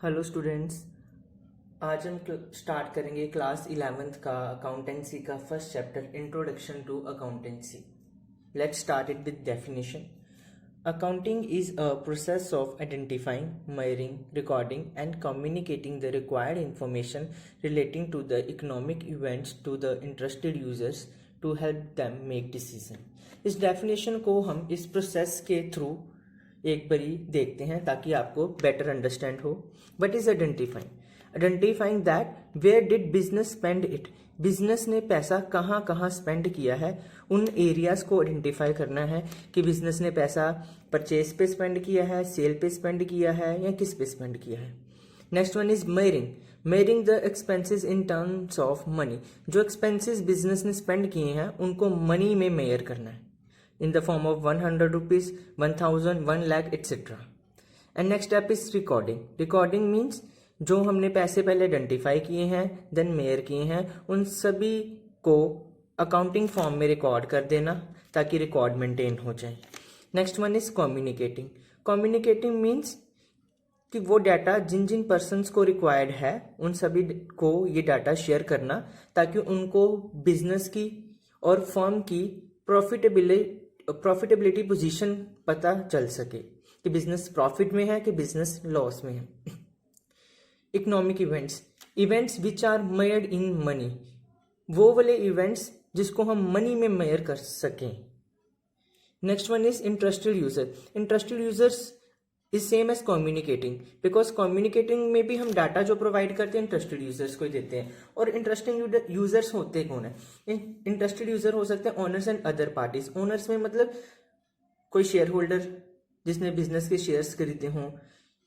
Hello students. आज हम start करेंगे क्लास 11th का अकाउंटेंसी का first chapter introduction to accountancy. Let's start it with definition. Accounting is a process of identifying, measuring, recording, and communicating the required information relating to the economic events to the interested users to help them make decision। इस definition को हम इस process के through एक बारी देखते हैं ताकि आपको बेटर अंडरस्टैंड हो। What is identifying that where did business spend it. Business ने पैसा कहाँ कहाँ स्पेंड किया है, उन एरियाज को आइडेंटिफाई करना है कि बिजनेस ने पैसा परचेज पे स्पेंड किया है, सेल पे स्पेंड किया है या किस पे स्पेंड किया है। Next one is मेयरिंग the expenses in terms of money. जो एक्सपेंसेस बिजनेस ने स्पेंड किए हैं उनको मनी में मेयर करना है in the form of 100 rupees, 1000, 1 lakh, etc. And next step is recording. Recording means जो हमने पैसे पहले आइडेंटिफाई किए हैं देन मेयर किए हैं उन सभी को अकाउंटिंग फॉर्म में रिकॉर्ड कर देना ताकि रिकॉर्ड मेंटेन हो जाए। Next one is communicating means कि वो डाटा जिन जिन पर्सन्स को रिक्वायर्ड है उन सभी को ये डाटा शेयर करना ताकि उनको बिजनेस की और फर्म की प्रॉफिटेबिलिटी पोजीशन पता चल सके कि बिजनेस प्रॉफिट में है कि बिजनेस लॉस में है। Economic events which are measured in money, वो वाले इवेंट्स जिसको हम मनी में मेयर कर सकें। Next one is interested users is same as communicating because communicating में भी हम डाटा जो प्रोवाइड करते हैं इंटरेस्टेड यूजर्स को ही देते हैं। और इंटरेस्टिंग यूजर्स होते कौन है? इंटरेस्टेड यूजर हो सकते हैं owners and other parties. Owners में मतलब कोई शेयर होल्डर जिसने बिजनेस के शेयर्स खरीदे हों,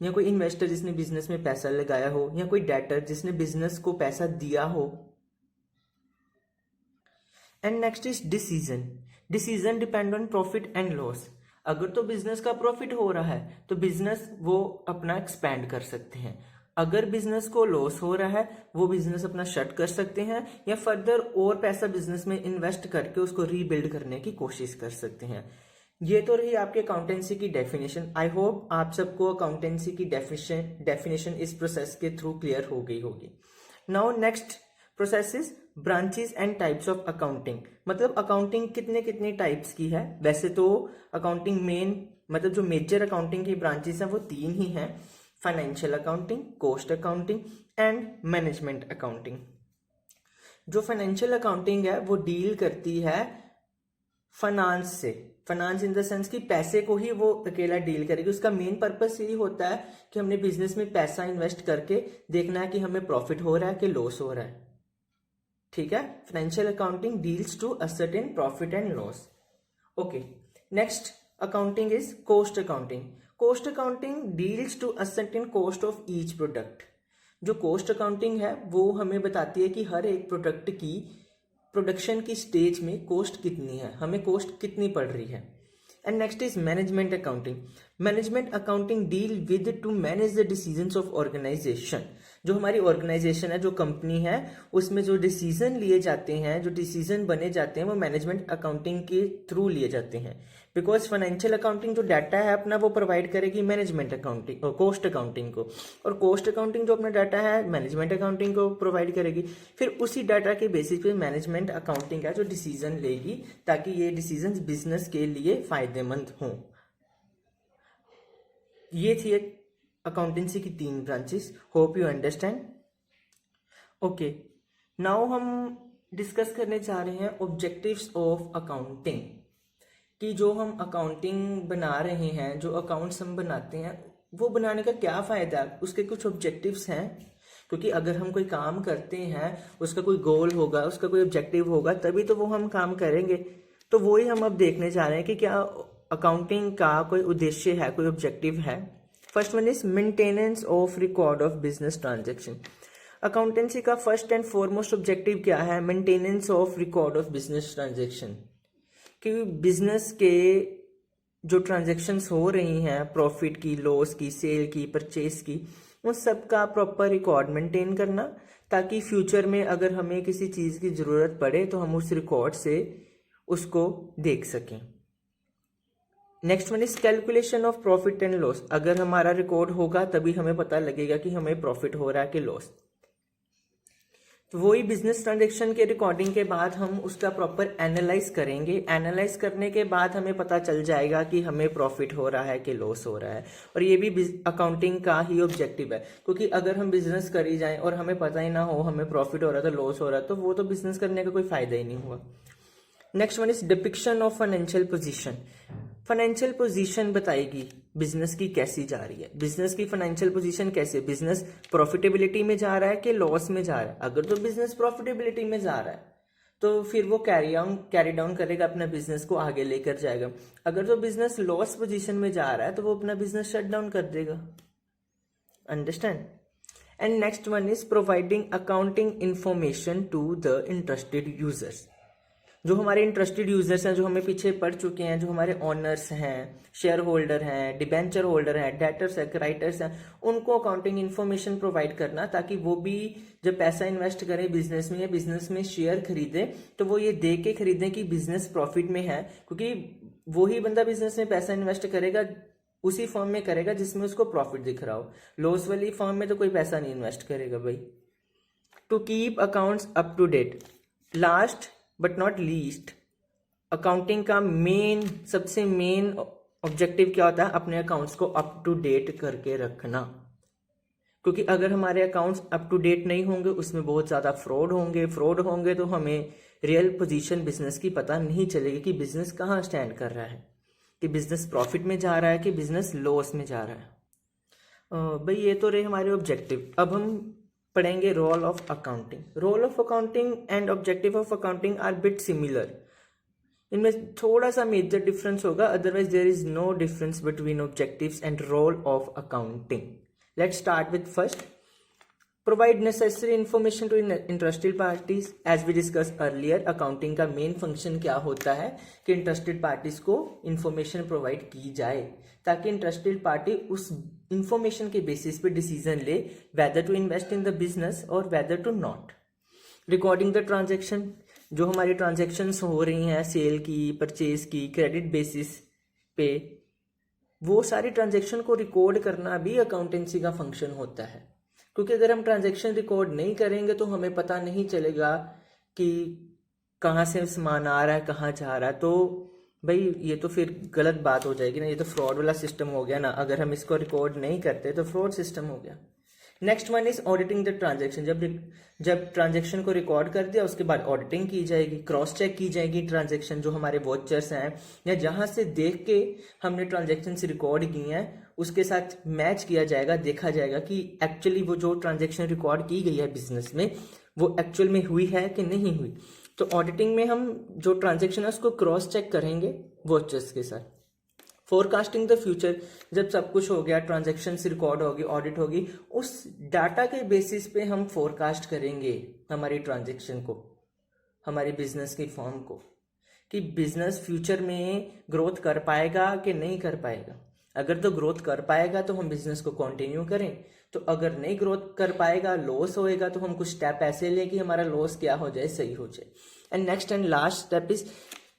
या कोई इन्वेस्टर जिसने बिजनेस में पैसा लगाया हो, या कोई डेटर जिसने बिजनेस को पैसा दिया हो। And next is decision depend on profit and loss. अगर तो बिजनेस का प्रॉफिट हो रहा है तो बिजनेस वो अपना एक्सपैंड कर सकते हैं, अगर बिजनेस को लॉस हो रहा है वो बिजनेस अपना शट कर सकते हैं या फर्दर और पैसा बिजनेस में इन्वेस्ट करके उसको रीबिल्ड करने की कोशिश कर सकते हैं। ये तो रही आपके अकाउंटेंसी की डेफिनेशन। आई होप आप सबको अकाउंटेंसी की डेफिनेशन इस प्रोसेस के थ्रू क्लियर हो गई होगी। Now next process is branches and types of accounting. मतलब अकाउंटिंग कितने कितने टाइप्स की है। वैसे तो अकाउंटिंग मेन मतलब जो मेजर अकाउंटिंग की ब्रांचेस हैं वो 3 ही हैं, financial accounting, cost accounting and management accounting. जो फाइनेंशियल अकाउंटिंग है वो डील करती है फाइनेंस से, फाइनेंस इन द सेंस कि पैसे को ही वो अकेला डील करेगी। उसका मेन पर्पस यही होता है कि हमने बिजनेस में पैसा इन्वेस्ट करके देखना है कि हमें प्रॉफिट हो रहा है कि लॉस हो रहा है। ठीक है, financial accounting deals to ascertain profit and loss. Okay, next accounting is cost accounting deals to ascertain cost of each product. जो कॉस्ट अकाउंटिंग है वो हमें बताती है कि हर एक प्रोडक्ट की प्रोडक्शन की स्टेज में कॉस्ट कितनी है, हमें कॉस्ट कितनी पड़ रही है। And next is management accounting deal with to manage the decisions of organisation. जो हमारी ऑर्गेनाइजेशन है, जो कंपनी है, उसमें जो डिसीजन लिए जाते हैं, जो डिसीजन बने जाते हैं वो मैनेजमेंट अकाउंटिंग के थ्रू लिए जाते हैं। बिकॉज फाइनेंशियल अकाउंटिंग जो डाटा है अपना वो प्रोवाइड करेगी मैनेजमेंट अकाउंटिंग और कॉस्ट अकाउंटिंग को, और कॉस्ट अकाउंटिंग जो अपना डाटा है मैनेजमेंट अकाउंटिंग को प्रोवाइड करेगी। फिर उसी डाटा के बेसिस पे मैनेजमेंट अकाउंटिंग है जो डिसीजन लेगी ताकि ये डिसीजन बिजनेस के लिए फायदेमंद हों। ये थी एक अकाउंटेंसी की 3 branches. Hope you understand. Okay, now हम डिस्कस करने जा रहे हैं ऑब्जेक्टिव्स ऑफ अकाउंटिंग, कि जो हम अकाउंटिंग बना रहे हैं, जो अकाउंट्स हम बनाते हैं वो बनाने का क्या फायदा है, उसके कुछ ऑब्जेक्टिव्स हैं। क्योंकि अगर हम कोई काम करते हैं उसका कोई गोल होगा, उसका कोई ऑब्जेक्टिव होगा, तभी तो वो हम काम करेंगे। तो वही हम अब देखने जा रहे हैं कि क्या अकाउंटिंग का कोई उद्देश्य है, कोई ऑब्जेक्टिव है। First one is maintenance of record of business transaction. Accountancy का फर्स्ट एंड फॉरमोस्ट ऑब्जेक्टिव क्या है? Maintenance of record of business transaction. कि बिजनेस के जो ट्रांजैक्शंस हो रही हैं, प्रॉफिट की, लॉस की, सेल की, परचेज की, उन सब का प्रॉपर रिकॉर्ड मेंटेन करना ताकि फ्यूचर में अगर हमें किसी चीज़ की ज़रूरत पड़े तो हम उस रिकॉर्ड से उसको देख सकें। Next one is calculation of profit and loss. अगर हमारा रिकॉर्ड होगा तभी हमें पता लगेगा कि हमें प्रॉफिट हो रहा है कि लॉस। तो वही बिजनेस ट्रांजेक्शन के रिकॉर्डिंग के बाद हम उसका प्रॉपर एनालाइज करेंगे। एनालाइज करने के बाद हमें पता चल जाएगा कि हमें प्रॉफिट हो रहा है कि लॉस हो रहा है। और ये भी अकाउंटिंग का ही ऑब्जेक्टिव है, क्योंकि अगर हम बिजनेस कर ही जाएं और हमें पता ही ना हो हमें प्रॉफिट हो रहा है तो लॉस हो रहा है, तो वो तो बिजनेस करने का कोई फायदा ही नहीं हुआ। Next one is depiction of financial position. Financial position बताएगी बिजनेस की कैसी जा रही है, बिजनेस की फाइनेंशियल पोजीशन कैसे, बिजनेस प्रॉफिटेबिलिटी में जा रहा है कि लॉस में जा रहा है। अगर तो बिजनेस प्रॉफिटेबिलिटी में जा रहा है तो फिर वो कैरी डाउन करेगा, अपना बिजनेस को आगे लेकर जाएगा। अगर तो बिजनेस लॉस पोजीशन में जा रहा है तो वो अपना बिजनेस शट डाउन कर देगा। Understand. And next one is providing accounting information to the interested users. जो हमारे इंटरेस्टेड यूजर्स हैं, जो हमें पीछे पढ़ चुके हैं, जो हमारे ऑनर्स हैं, शेयर होल्डर हैं, डिबेंचर होल्डर हैं, डेटर्स हैं, क्राइटर्स हैं, उनको अकाउंटिंग इन्फॉर्मेशन प्रोवाइड करना, ताकि वो भी जब पैसा इन्वेस्ट करें बिजनेस में या बिजनेस में शेयर खरीदें तो वो ये देख के खरीदें कि बिजनेस प्रॉफिट में है। क्योंकि वही बंदा बिजनेस में पैसा इन्वेस्ट करेगा उसी फर्म में करेगा जिसमें उसको प्रॉफिट दिख रहा हो। लॉस वाली फर्म में तो कोई पैसा नहीं इन्वेस्ट करेगा भाई। To keep accounts up to date. Last but not least, accounting का सबसे मेन ऑब्जेक्टिव क्या होता है? अपने अकाउंट्स को अप टू डेट करके रखना। क्योंकि अगर हमारे अकाउंट्स अप टू डेट नहीं होंगे उसमें बहुत ज़्यादा फ्रॉड होंगे तो हमें रियल पोजीशन बिजनेस की पता नहीं चलेगी कि बिजनेस कहाँ स्टैंड कर रहा है, कि बिजनेस प्रॉफिट में जा रहा है कि बिजनेस लॉस में जा रहा है। भाई ये तो रहे हमारे ऑब्जेक्टिव। अब हम पढ़ेंगे role of accounting. Role of accounting and objective of accounting are bit similar. इनमें थोड़ा सा मेजर डिफरेंस होगा, otherwise there is no difference between objectives and role of accounting. Let's start with first, provide necessary information to interested parties. As we discuss earlier, accounting का main function क्या होता है कि interested parties को information provide की जाए ताकि interested party उस इंफॉर्मेशन के बेसिस पे डिसीजन ले whether to invest in the business और whether to not. Recording the transaction, जो हमारी ट्रांजेक्शन्स हो रही हैं सेल की, परचेज की, क्रेडिट बेसिस पे, वो सारी ट्रांजेक्शन को रिकॉर्ड करना भी अकाउंटेंसी का फंक्शन होता है। क्योंकि अगर हम ट्रांजेक्शन रिकॉर्ड नहीं करेंगे तो हमें पता नहीं चलेगा कि कहाँ से सामान आ रहा है, कहाँ जा रहा है। तो भाई ये तो फिर गलत बात हो जाएगी ना, ये तो फ्रॉड वाला सिस्टम हो गया ना। अगर हम इसको रिकॉर्ड नहीं करते तो फ्रॉड सिस्टम हो गया। Next one is auditing the transaction. जब ट्रांजेक्शन को रिकॉर्ड कर दिया उसके बाद ऑडिटिंग की जाएगी, क्रॉस चेक की जाएगी ट्रांजेक्शन, जो हमारे वॉचर्स हैं या जहां से देख के हमने ट्रांजेक्शन रिकॉर्ड की हैं उसके साथ मैच किया जाएगा, देखा जाएगा कि एक्चुअली वो जो ट्रांजेक्शन रिकॉर्ड की गई है बिजनेस में वो एक्चुअल में हुई है कि नहीं हुई। तो ऑडिटिंग में हम जो ट्रांजेक्शन है उसको क्रॉस चेक करेंगे वॉचर्स के साथ। फोरकास्टिंग द फ्यूचर, जब सब कुछ हो गया, ट्रांजेक्शन रिकॉर्ड होगी, ऑडिट होगी, उस डाटा के बेसिस पे हम फोरकास्ट करेंगे हमारी ट्रांजेक्शन को, हमारी बिजनेस की फॉर्म को, कि बिजनेस फ्यूचर में ग्रोथ कर पाएगा कि नहीं कर पाएगा। अगर तो ग्रोथ कर पाएगा तो हम बिजनेस को कंटिन्यू करें, तो अगर नहीं ग्रोथ कर पाएगा, लॉस होएगा, तो हम कुछ स्टेप ऐसे लें कि हमारा लॉस क्या हो जाए, सही हो जाए। And next and last step is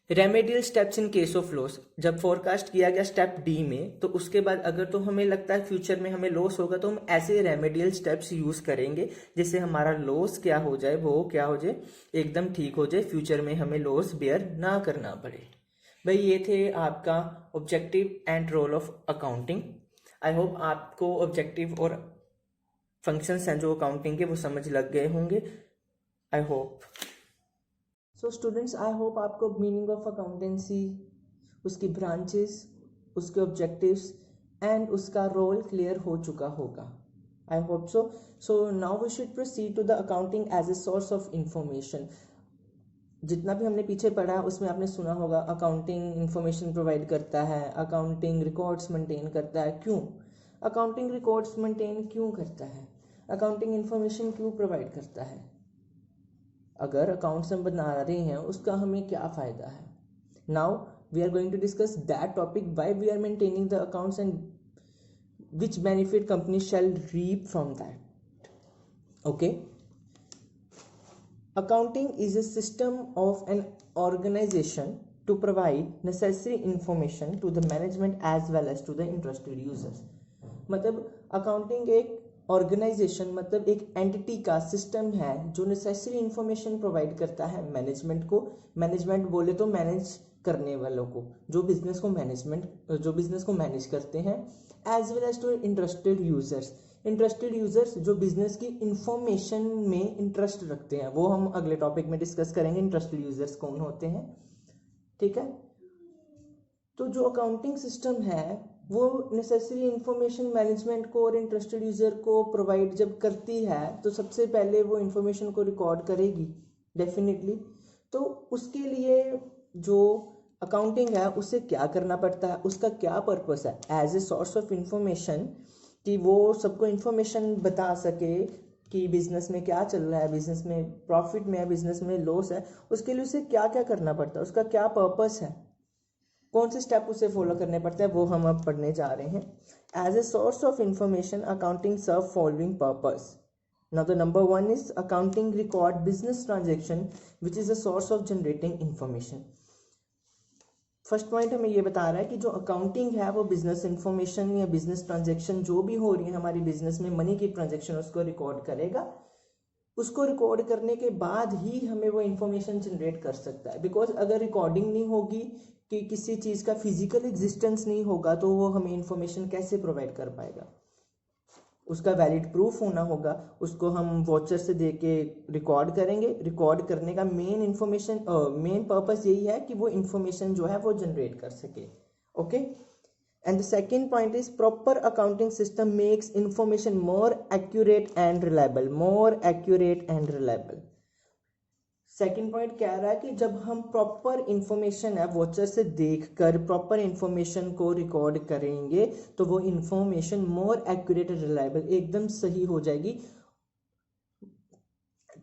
remedial steps in case of loss. जब फोरकास्ट किया गया स्टेप डी में, तो उसके बाद अगर तो हमें लगता है फ्यूचर में हमें लॉस होगा तो हम ऐसे रेमेडियल स्टेप्स यूज करेंगे जिससे हमारा लॉस क्या हो जाए, वो क्या हो जाए, एकदम ठीक हो जाए, फ्यूचर में हमें लॉस बेयर ना करना पड़े। भाई ये थे आपका objective and role of accounting. I hope आपको ऑब्जेक्टिव और फंक्शंस हैं जो अकाउंटिंग के वो समझ लग गए होंगे। I hope so students, I hope आपको मीनिंग ऑफ अकाउंटेंसी, उसकी ब्रांचेस, उसके ऑब्जेक्टिव्स एंड उसका रोल क्लियर हो चुका होगा। I hope so. So now we should proceed to the accounting as a source of information. जितना भी हमने पीछे पढ़ा उसमें आपने सुना होगा अकाउंटिंग इंफॉर्मेशन प्रोवाइड करता है, अकाउंटिंग रिकॉर्ड्स मेंटेन करता है। क्यों अकाउंटिंग रिकॉर्ड्स मेंटेन क्यों करता है, अकाउंटिंग इंफॉर्मेशन क्यों प्रोवाइड करता है, अगर अकाउंट्स हम बना रहे हैं उसका हमें क्या फ़ायदा है। Now we are going to discuss that topic, why we are maintaining the accounts and which benefit company shall reap from that. Okay, accounting is a system of an organization to provide necessary information to the management as well as to the interested users। मतलब accounting एक organisation मतलब एक entity का system है जो necessary information provide करता है management को। मैनेजमेंट बोले तो मैनेज करने वालों को, जो बिजनेस को मैनेज करते हैं, as well as to interested users. Interested users जो बिजनेस की इंफॉर्मेशन में इंटरेस्ट रखते हैं, वो हम अगले टॉपिक में डिस्कस करेंगे इंटरेस्टेड यूजर्स कौन होते हैं। ठीक है, तो जो अकाउंटिंग सिस्टम है वो नेसेसरी इंफॉर्मेशन मैनेजमेंट को और इंटरेस्टेड यूजर को प्रोवाइड जब करती है तो सबसे पहले वो इंफॉर्मेशन को रिकॉर्ड करेगी डेफिनेटली। तो उसके लिए जो अकाउंटिंग है उससे क्या करना पड़ता है, उसका क्या पर्पस है as a source of information, कि वो सबको इंफॉर्मेशन बता सके कि बिजनेस में क्या चल रहा है, बिजनेस में प्रॉफिट में है, बिजनेस में लॉस है, उसके लिए उसे क्या क्या करना पड़ता है, उसका क्या पर्पस है, कौन से स्टेप उसे फॉलो करने पड़ते हैं, वो हम अब पढ़ने जा रहे हैं। As a source of information accounting serve following purpose. Now the number 1 is accounting record business transaction which is a source of generating information. First point हमें ये बता रहा है कि जो अकाउंटिंग है वो बिजनेस इंफॉर्मेशन या बिजनेस ट्रांजेक्शन जो भी हो रही है हमारी बिजनेस में, मनी की ट्रांजेक्शन, उसको रिकॉर्ड करेगा। उसको रिकॉर्ड करने के बाद ही हमें वो इंफॉर्मेशन जनरेट कर सकता है। बिकॉज अगर रिकॉर्डिंग नहीं होगी, कि किसी चीज़ का फिजिकल एग्जिस्टेंस नहीं होगा, तो वो हमें इंफॉर्मेशन कैसे प्रोवाइड कर पाएगा। उसका वैलिड प्रूफ होना होगा, उसको हम वॉचर से दे के रिकॉर्ड करेंगे। रिकॉर्ड करने का मेन पर्पस यही है कि वो इंफॉर्मेशन जो है वो जनरेट कर सके। Okay, and the second point is proper accounting system makes information more accurate and reliable. Second point कह रहा है कि जब हम प्रॉपर इंफॉर्मेशन है वॉचर से देखकर प्रॉपर इंफॉर्मेशन को रिकॉर्ड करेंगे तो वो information more accurate and reliable, एकदम सही हो जाएगी,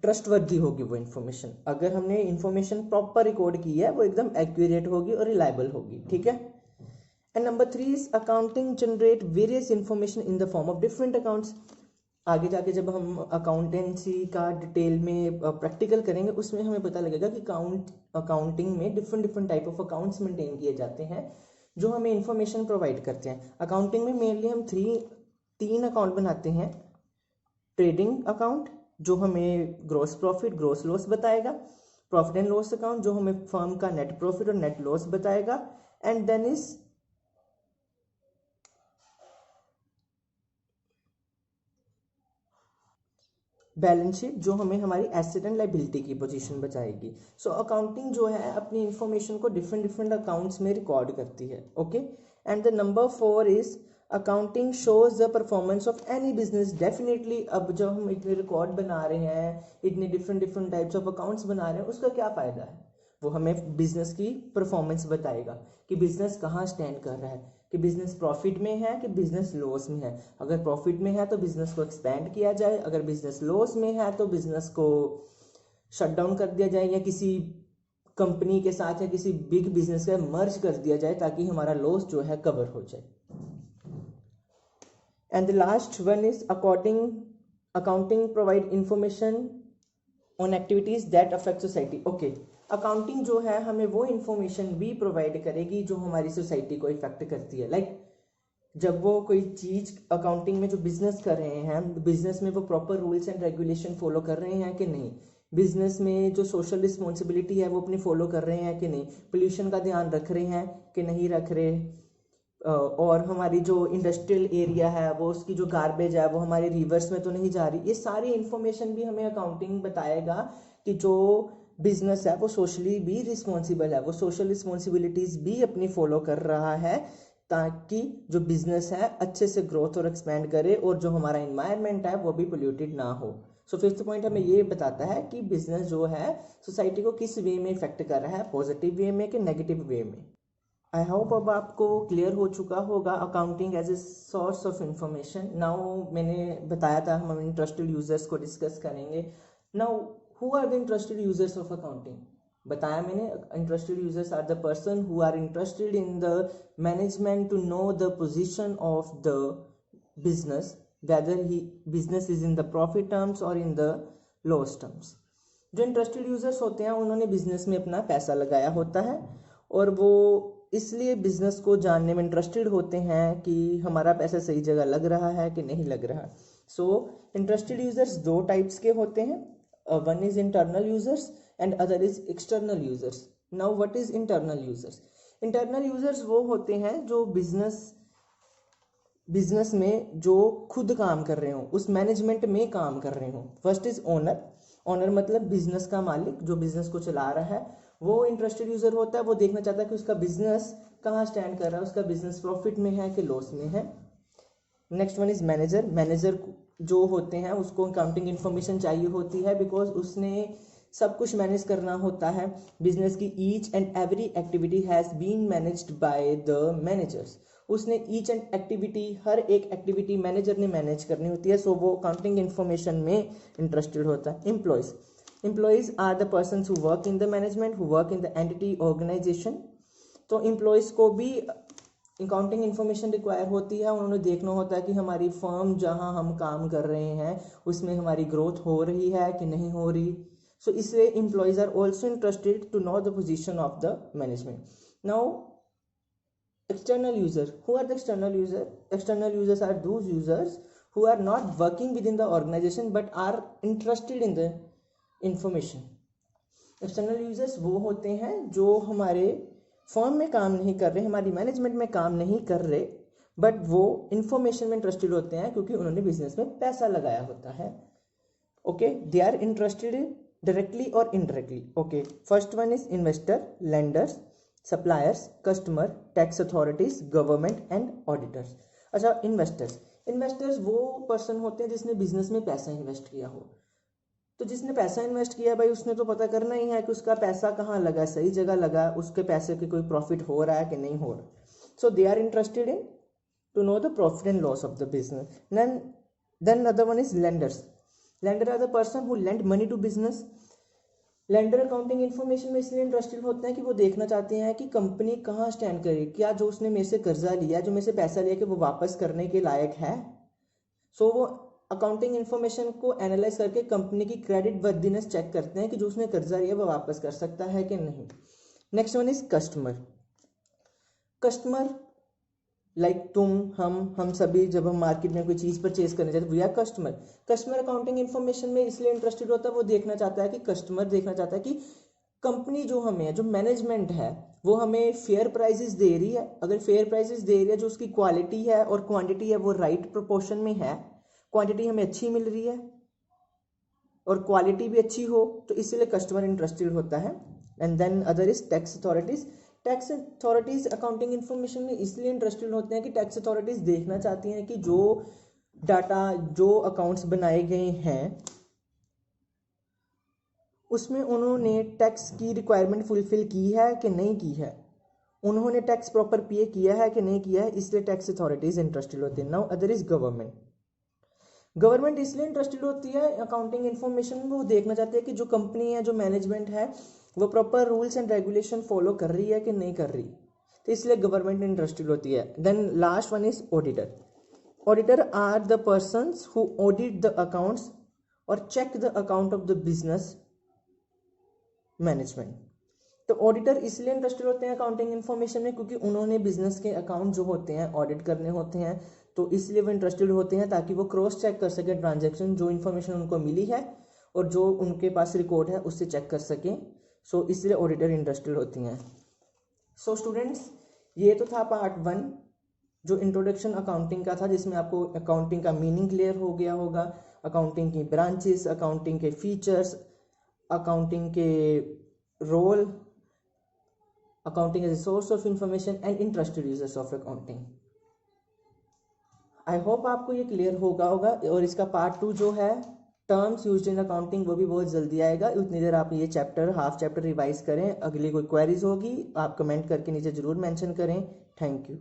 ट्रस्टवर्दी होगी वो इंफॉर्मेशन। अगर हमने इंफॉर्मेशन प्रॉपर रिकॉर्ड की है वो एकदम एक्यूरेट होगी और रिलायबल होगी। ठीक है, and number 3 is accounting generate various information in the form of different accounts. आगे जब हम अकाउंटेंसी का डिटेल में प्रैक्टिकल करेंगे उसमें हमें पता लगेगा कि अकाउंटिंग में different type of accounts maintain किए जाते हैं जो हमें इंफॉर्मेशन प्रोवाइड करते हैं। अकाउंटिंग में मेनली हम तीन अकाउंट बनाते हैं। ट्रेडिंग अकाउंट जो हमें ग्रॉस प्रॉफिट ग्रॉस लॉस बताएगा, प्रॉफिट एंड लॉस अकाउंट जो हमें फर्म का नेट प्रॉफिट और नेट लॉस बताएगा, and then is balance sheet जो हमें हमारी एसेट एंड लायबिलिटी की पोजीशन बचाएगी। सो अकाउंटिंग जो है अपनी इंफॉर्मेशन को डिफरेंट अकाउंट्स में रिकॉर्ड करती है। Okay, and the number 4 is accounting shows the performance of any business. Definitely अब जब हम इतने रिकॉर्ड बना रहे हैं, इतने डिफरेंट टाइप्स ऑफ अकाउंट्स बना रहे हैं, उसका क्या फायदा है, वो हमें बिजनेस की परफॉर्मेंस बताएगा कि बिजनेस कहाँ स्टैंड कर रहा है, कि बिजनेस प्रॉफिट में है कि बिजनेस लॉस में है। अगर प्रॉफिट में है तो बिजनेस को एक्सपेंड किया जाए, अगर बिजनेस लॉस में है तो बिजनेस को शट डाउन कर दिया जाए या किसी कंपनी के साथ या किसी बिग बिजनेस का मर्ज कर दिया जाए ताकि हमारा लॉस जो है कवर हो जाए। And the last one is accounting provide information on activities that affect society. Okay, accounting जो है हमें वो इंफॉर्मेशन भी प्रोवाइड करेगी जो हमारी सोसाइटी को इफेक्ट करती है। लाइक जब वो कोई चीज अकाउंटिंग में जो बिजनेस कर रहे हैं, बिजनेस में वो proper rules and regulation follow कर रहे हैं कि नहीं, बिजनेस में जो सोशल रिस्पॉन्सिबिलिटी है वो अपनी फॉलो कर रहे हैं कि नहीं, पोल्यूशन का ध्यान रख रहे हैं कि नहीं रख रहे, और हमारी जो इंडस्ट्रियल एरिया है वो उसकी जो गार्बेज है वो हमारे रिवर्स में तो नहीं जा रही। ये सारी इंफॉर्मेशन भी हमें अकाउंटिंग बताएगा कि जो बिजनेस है वो सोशली भी रिस्पॉन्सिबल है, वो सोशल रिस्पॉन्सिबिलिटीज भी अपनी फॉलो कर रहा है ताकि जो बिजनेस है अच्छे से ग्रोथ और एक्सपेंड करे और जो हमारा इन्वायरमेंट है वो भी पोल्यूटेड ना हो। सो फिफ्थ पॉइंट हमें ये बताता है कि बिजनेस जो है सोसाइटी को किस वे में इफेक्ट कर रहा है, पॉजिटिव वे में कि नेगेटिव वे में। आई होप अब आपको क्लियर हो चुका होगा accounting as a source of information. Now मैंने बताया था हम इंटरेस्टेड यूजर्स को डिस्कस करेंगे। Now who are the interested users of accounting? बताया मैंने, interested users are the person who are interested in the management to know the position of the business, whether he business is in the profit terms और in the loss terms. जो interested users होते हैं उन्होंने business में अपना पैसा लगाया होता है और वो इसलिए बिजनेस को जानने में इंटरेस्टेड होते हैं कि हमारा पैसा सही जगह लग रहा है कि नहीं लग रहा। सो इंटरेस्टेड यूजर्स दो टाइप्स के होते हैं, one is internal users and other is external users. Now what is internal users? Internal users वो होते हैं जो बिजनेस में जो खुद काम कर रहे हो, उस मैनेजमेंट में काम कर रहे हो। First is owner. ओनर मतलब बिजनेस का मालिक जो बिजनेस को चला रहा है, वो इंटरेस्टेड यूजर होता है। वो देखना चाहता है कि उसका बिजनेस कहाँ स्टैंड कर रहा है, उसका बिजनेस प्रॉफिट में है कि लॉस में है। Next one is manager. Manager जो होते हैं उसको अकाउंटिंग इन्फॉर्मेशन चाहिए होती है, बिकॉज उसने सब कुछ मैनेज करना होता है। बिजनेस की each and every activity has been managed by the managers. उसने ईच एंड एक्टिविटी, हर एक एक्टिविटी मैनेजर ने मैनेज करनी होती है। सो वो अकाउंटिंग इन्फॉर्मेशन में इंटरेस्टेड होता है। Employees. Employees are the persons who work in the management, who work in the entity organisation. तो एम्प्लॉयज़ को भी अकाउंटिंग इन्फॉर्मेशन रिक्वायर होती है। उन्होंने देखना होता है कि हमारी फर्म जहां हम काम कर रहे हैं उसमें हमारी ग्रोथ हो रही है कि नहीं हो रही। सो इसलिए employees are also interested to know the position of the management. Now external user. Who are the external user? External users are those users who are not working within the organization but are interested in the information. External users वो होते हैं जो हमारे firm में काम नहीं कर रहे, हमारी मैनेजमेंट में काम नहीं कर रहे, बट वो इंफॉर्मेशन में इंटरेस्टेड होते हैं क्योंकि उन्होंने बिजनेस में पैसा लगाया होता है। Okay, they are interested directly और indirectly. Okay, first one is investor, lenders, suppliers, customer, tax authorities, government and auditors. अच्छा, इन्वेस्टर्स वो पर्सन होते हैं जिसने बिजनेस में पैसा इन्वेस्ट किया हो। तो जिसने पैसा इन्वेस्ट किया भाई, उसने तो पता करना ही है कि उसका पैसा कहाँ लगा, सही जगह लगा, उसके पैसे की कोई प्रॉफिट हो रहा है कि नहीं हो रहा। So they are interested in to know the profit and loss of the business. Then other one is lenders. Lender are the person who lend money to business. Lender accounting information में इसलिए interested होते हैं कि वो देखना चाहते हैं कि कंपनी कहाँ स्टैंड करे, क्या जो उसने मेरे से कर्जा लिया, जो मेरे से पैसा लिया, कि वो वापस करने के लायक है। सो वो अकाउंटिंग इन्फॉर्मेशन को एनालाइज करके कंपनी की क्रेडिट वर्दीनेस चेक करते हैं कि जो उसने कर्जा लिया वो वापस कर सकता है कि नहीं। Next one is customer. Customer like तुम, हम सभी जब हम मार्केट में कोई चीज़ परचेज करने जाते हैं, we are customer. Customer accounting information में इसलिए इंटरेस्टेड होता है, वो देखना चाहता है कि कस्टमर देखना चाहता है कि कंपनी जो हमें, जो मैनेजमेंट है, वो हमें फेयर प्राइसेस दे रही है। अगर फेयर प्राइसेस दे रही है, जो उसकी क्वालिटी है और क्वांटिटी है वो राइट प्रोपोर्शन में है, क्वांटिटी हमें अच्छी मिल रही है और क्वालिटी भी अच्छी हो, तो इसलिए कस्टमर इंटरेस्टेड होता है। And then other is tax authorities. Tax authorities accounting information में इसलिए इंटरेस्टेड होते हैं कि टैक्स अथॉरिटीज देखना चाहती हैं कि जो डाटा, जो अकाउंट्स बनाए गए हैं उसमें उन्होंने टैक्स की रिक्वायरमेंट फुलफिल की है कि नहीं की है, उन्होंने टैक्स प्रॉपर पे किया है कि नहीं किया है, इसलिए टैक्स अथॉरिटीज इंटरेस्टेड होती है। Now other is government. Government इसलिए इंटरेस्टेड होती है अकाउंटिंग इन्फॉर्मेशन में, वो देखना चाहती है कि जो कंपनी है, जो मैनेजमेंट है, वो proper rules and regulation follow कर रही है कि नहीं कर रही, तो इसलिए गवर्नमेंट इंटरेस्टेड होती है। Then last one is auditor. Auditor are the persons who audit the accounts और check the account of the business management. तो ऑडिटर इसलिए इंटरेस्टेड होते हैं अकाउंटिंग इन्फॉर्मेशन में क्योंकि उन्होंने बिजनेस के अकाउंट जो होते हैं ऑडिट करने होते हैं, तो इसलिए वो इंटरेस्टेड होते हैं ताकि वो क्रॉस चेक कर सके ट्रांजैक्शन, जो इन्फॉर्मेशन उनको मिली है और जो उनके पास रिकॉर्ड है उससे चेक कर सकें। सो इसलिए ऑडिटर इंटरेस्टेड होती हैं। सो स्टूडेंट्स, ये तो था पार्ट 1 जो इंट्रोडक्शन अकाउंटिंग का था, जिसमें आपको अकाउंटिंग का मीनिंग क्लियर हो गया होगा, अकाउंटिंग की ब्रांचेस, अकाउंटिंग के फीचर्स, अकाउंटिंग के role, accounting as a source of information and interested users of accounting. I hope आपको ये क्लियर होगा और इसका पार्ट 2 जो है टर्म्स यूज्ड इन अकाउंटिंग, वो भी बहुत जल्दी आएगा। उतनी देर आप ये चैप्टर, हाफ चैप्टर रिवाइज करें। अगली कोई क्वेरीज होगी आप कमेंट करके नीचे जरूर मेंशन करें। Thank you.